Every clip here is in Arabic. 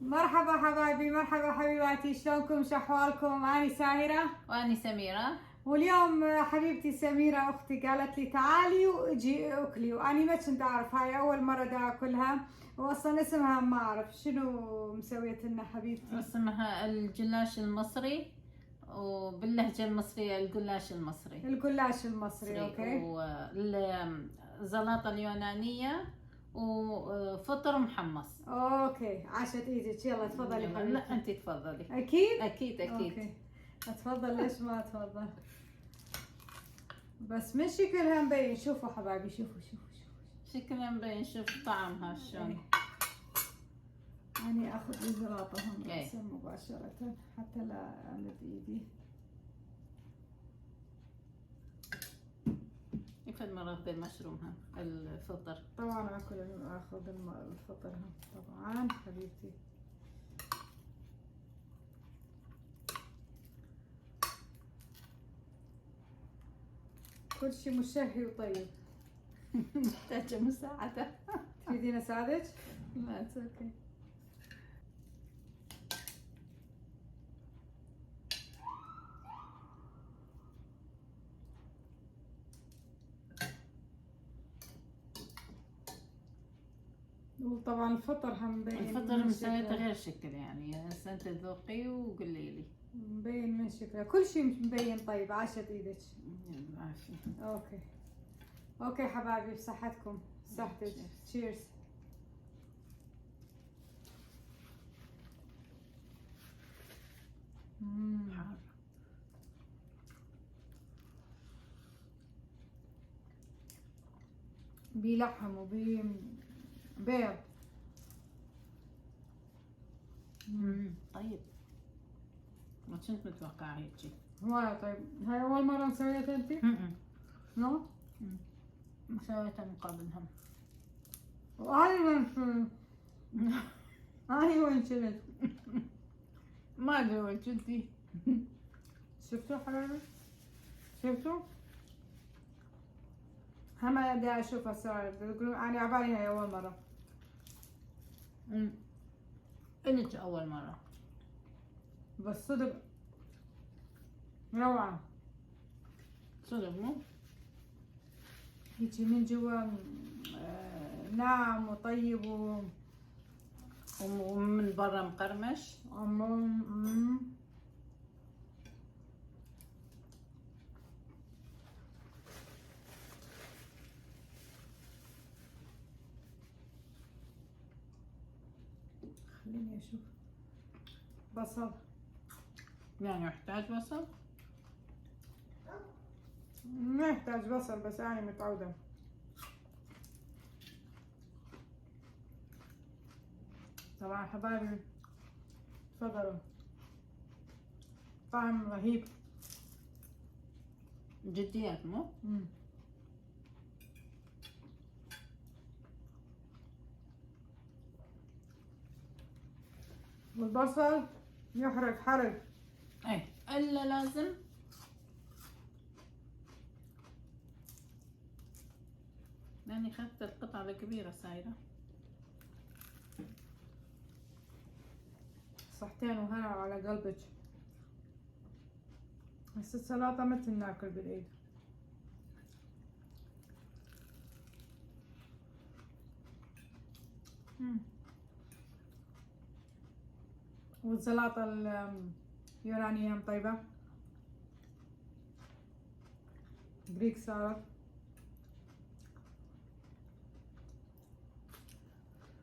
مرحبا حبايبي، مرحبا حبيباتي، شلونكم؟ شو احوالكم؟ اني ساهرة وأني سميرة. واليوم حبيبتي سميرة اختي قالت لي تعالي واجي اكلي، واني ما كنت اعرف، هاي اول مرة دا اكلها، واصلا اسمها ما اعرف شنو مسويت لنا حبيبتي. اسمها الجلاش المصري، وباللهجة المصرية الجلاش المصري. الجلاش المصري، اوكي. والزلاطة اليونانية وفطر محمص. اوكي، عاشت ايدك، يلا تفضلي حبيبتي. لا انت تفضلي. اكيد اكيد اكيد. اوكي، اتفضل، ليش ما اتفضل؟ بس من شكلها مبين. شوفوا حبايبي، شوفوا شوفوا شوفوا شكلها مبين، شوف طعمها شلون. أنا أخذ الزلاطة هم إيه. رأسا مباشرة حتى لا أمد إيدي. كيف مرات المشروم هم الفطر. طبعا أخذ الفطر هم طبعا حبيبتي. كل شيء مشهي وطيب. محتاجة مساعدة. تريدين أساعدك؟ لا اتس اوكي. وطبعا الفطر هم مبين. الفطر من مسويته شكله. غير شكل يعني، هسه انت ذوقي وقولي لي. مبين من شكله، كل شيء مبين طيب. عاشت إيدك. العافية. أوكي أوكي حبايبي، بصحتكم، صحتك. تشيرز. حار. بي لحم وبي بيض. طيب، ما كنت متوقعة هيجي. وايد طيب. هاي أول مرة مسويتها أنتي؟ نو؟ مسويتها من قبلهم. وأنا وين كنت؟ أنا وين كنت؟ ما ادري وين كنتي. شفتوا حبايبي؟ شفتوا؟ هم أنا بدي أشوفها صار بيقولوا أنا عبالي هاي أول مرة. إلك أول مرة. بس صدق روعة. صدق مو؟ هيجي من جوا ناعم وطيب ومن برا مقرمش. خليني أشوف. بصل يعني يحتاج بصل؟ ما يحتاج بصل، بس أنا متعودة. طبعا حبايبي تفضلوا، طعم رهيب. جديات مو؟ والبصل يحرق حرق. ايه الا لازم يعني اخذت القطعة الكبيرة صايرة. صحتين وهنا على قلبك. بس السلطة مثل ناكل بالإيد. والسلطة اليونانية طيبة. جريك سالاد.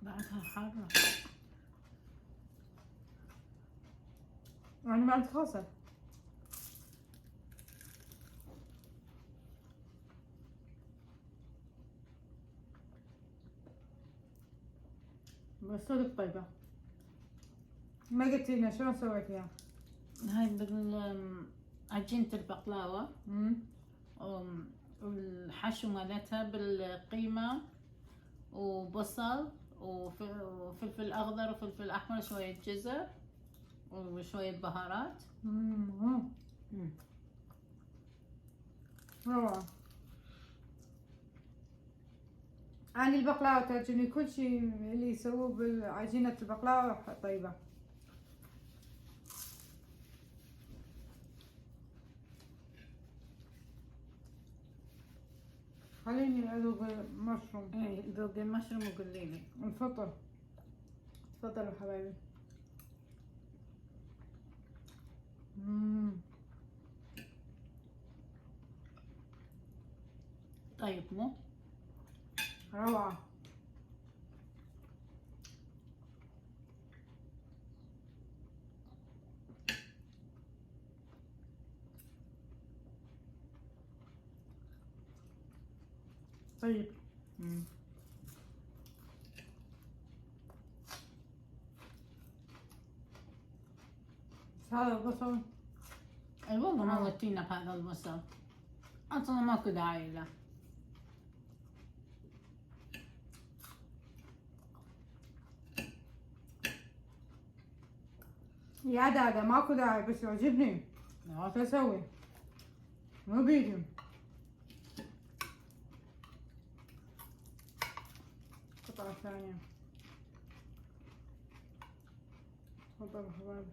بعدها حارة. يعني ما عندك خاصة. بس صدق طيبة. ما قلتي لنا شلون سويتيها؟ هاي عجينة البقلاوة. والحشو مالتها بالقيمة وبصل وفلفل أخضر وفلفل أحمر، شوية جزر وشوية بهارات. روعة. أنا البقلاوة تعجبني، كل شيء اللي يسووه بعجينة البقلاوة طيبة. خليني أذوق المشروم. ايه ذوقي المشروم وقولي لي. الفطر. تفضلوا حبايبي. طيب مو روعة. طيب. هذا البصل. اي والله ما ودينا بهذا البصل، اصلا ماكو داعي له. يا دادا ماكو داعي، بس يعجبني. شو اسوي؟ مو بيدي. قطعة ثانية. تفضلوا حبايبي.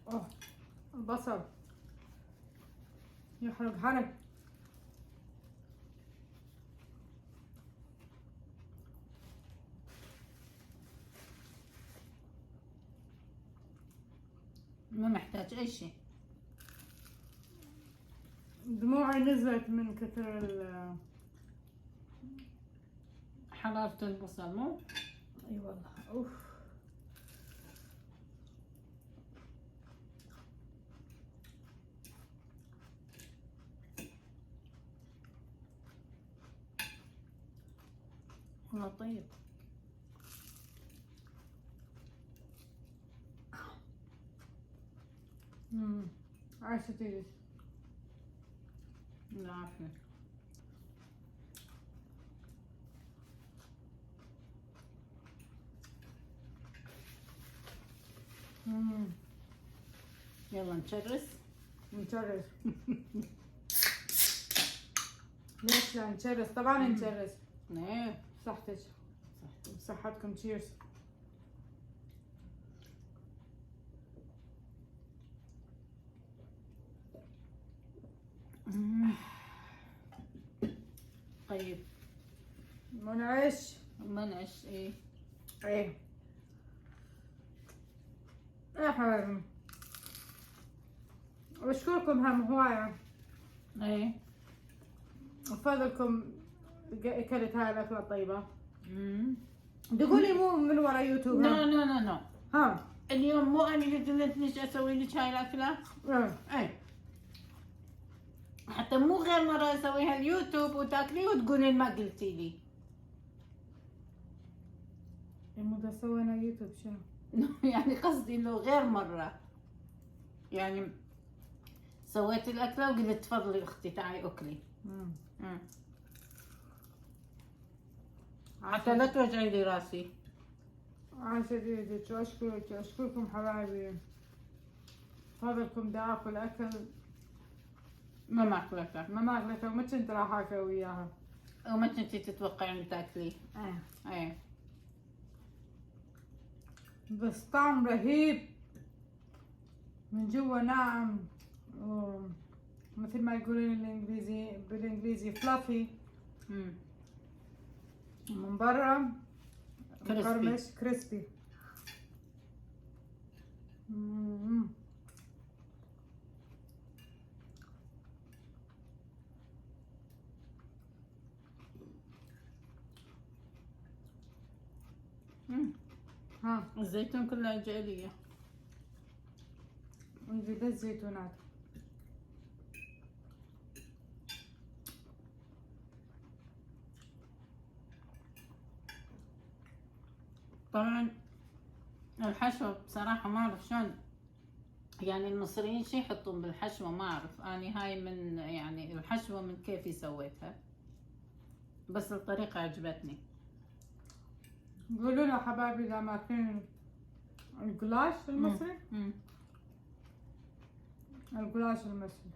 اوه البصل يحرق حرق. ما محتاج اي شيء. دموعي نزلت من كثر حرارة البصل مو؟ اي والله. اوف. والله طيب. عايشة تيجي. العافية. يلا نشرس. نشرس. ليش لا نشرس؟ طبعا نشرس. ايه صحتك. صحتكم. تشيرز. طيب منعش. منعش. ايه ايه يا حبايبي، بشكركم هم هواية. ايه بفضلكم اكلت هاي الاكلة الطيبة. امم تقولي مو من ورا يوتيوب. نو نو نو نو. ها اليوم مو انا اللي قلت اسوي لك هاي الاكله. ايه حتى مو غير مره اسويها اليوتيوب وتاكلي وتقولين ما قلتي لي. مو سوينا يوتيوب شنو؟ يعني قصدي انه غير مره، يعني سويت الاكله وقلت تفضلي اختي تعي اكلي. حتى لا توجعي لي راسي. عاشت ايدك واشكرك. اشكركم حبايبي. فضلكم دا اكل اكل ما ماكلته ما ماكلته وما كنت راح اكل وياها وما كنتي تتوقعين تاكلي. ايه بس طعم رهيب من جوا ناعم، مثل ما يقولون بالانجليزي فلافي، من برا مقرمش كريسبي. ها الزيتون كله جالية. نزيد الزيتونات. طبعا الحشوة بصراحة ما اعرف شلون، يعني المصريين شي يحطون بالحشوة ما اعرف، اني هاي من يعني الحشوة من كيفي سويتها، بس الطريقة عجبتني. قولوا لنا حبايبي اذا ماكلين الجلاش المصري. الجلاش المصري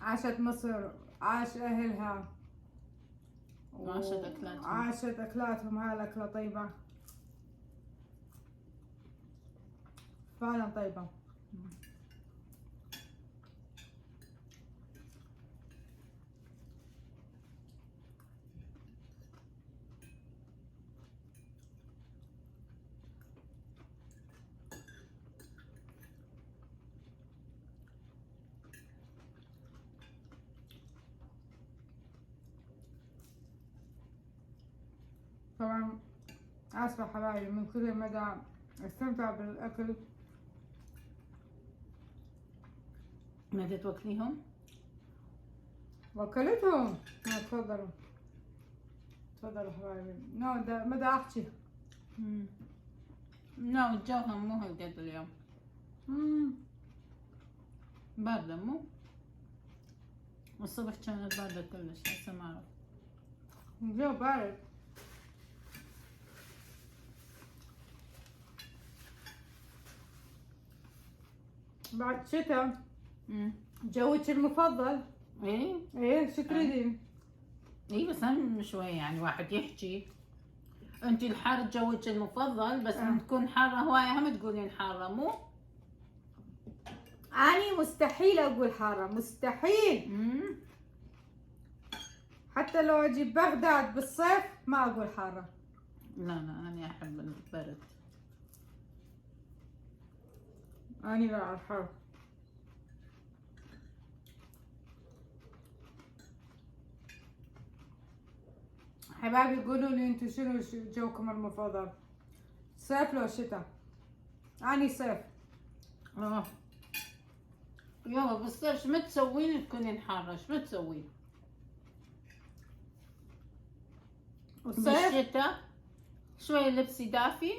عاشت مصر، عاش اهلها، وعاشت اكلاتهم. عاشت اكلاتهم. هاي الاكله طيبه فعلا طيبه. طبعا اسفة حبايبي من كل مدى استمتع بالاكل. ما تتوكليهم؟ وكلتهم. تفضلوا تفضلوا حبايبي. نو ده مدى احكي. لا الجو مو هالقد اليوم. باردة مو؟ الصبح كانت باردة كلش، هسه ما اعرف. الجو بارد. بعد شتاء. جوك المفضل. ايه شو تريدين؟ اي بس هم شوي يعني واحد يحكي. انت الحر جوك المفضل، بس لما تكون حارة هواية هم تقولين حارة مو؟ اني مستحيل اقول حارة، مستحيل. حتى لو اجي بغداد بالصيف ما اقول حارة. لا انا احب البرد. اني لا الحر. حبايبي قولوا لي انتو شنو جوكم المفضل، صيف لو شتاء؟ اني صيف. يابا بالصيف شو ما تسوين تكونين حارة؟ شو ما تسوين؟ بالشتاء شوي لبسي دافي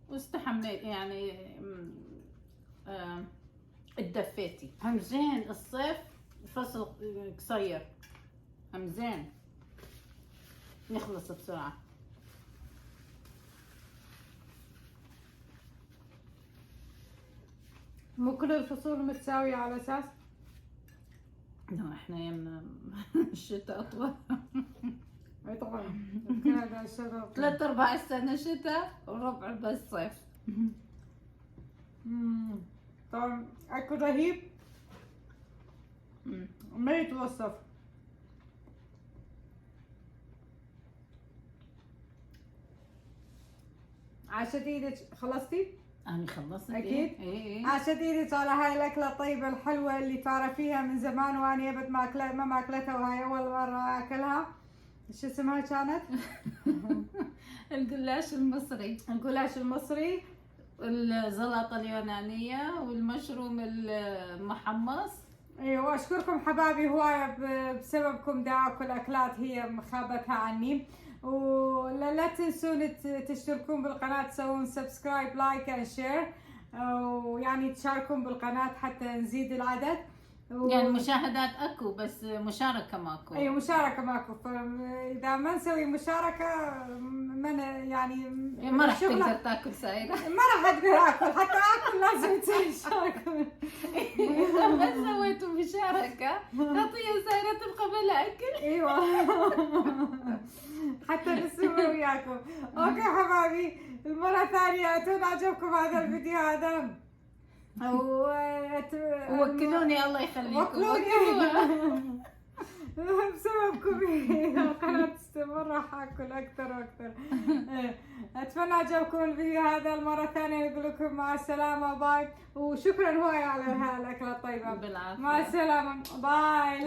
واستحميت يعني اتدفيتي. هم زين الصيف فصل قصير، هم زين يخلص بسرعة. مو كل الفصول متساوية على اساس؟ لا احنا يمنا الشتاء اطول. اي طبعا كندا الشتاء 3/4 السنة شتاء وربع بس صيف. طبعا اكل رهيب ما يتوصف. عاشت ايدك. خلصتي؟ أنا خلصت. أكيد؟ إيه. عاشت ايدك على هاي الأكلة الطيبة الحلوة اللي تعرفيها من زمان وأنا يبت ما ماكلتها وهاي أول مرة أكلها. شو اسمها كانت؟ الجلاش المصري. الجلاش المصري، الزلطة اليونانية والمشروم المحمص. ايوه واشكركم حبايبي هواية بسببكم دا اكل اكلات هي مخابتها عني. ولا تنسون تشتركون بالقناة، تسوون سبسكرايب لايك اند شير، ويعني تشاركون بالقناة حتى نزيد العدد. يعني مشاهدات اكو بس مشاركة ماكو. اي مشاركة ماكو، فاذا ما نسوي مشاركة من يعني ما راح تقدر تاكل سايرة. ما راح اقدر اكل، حتى اكل لازم تسوي مشاركة. اذا ما سويتوا مشاركة تعطيها سايرة تبقى بلا اكل. ايوه حتى نسوي وياكم. اوكي حبايبي، المرة الثانية اتمنى عجبكم هذا الفيديو هذا. وكلوني الله يخليكم. وكلوني بسببكم القناة تستمر، راح اكل اكثر واكثر. اتمنى عجبكم الفيديو هذا. المرة الثانية نقول لكم مع السلامة، باي، وشكرا هواي على هالاكلة الطيبة. بالعافية. مع السلامة، باي.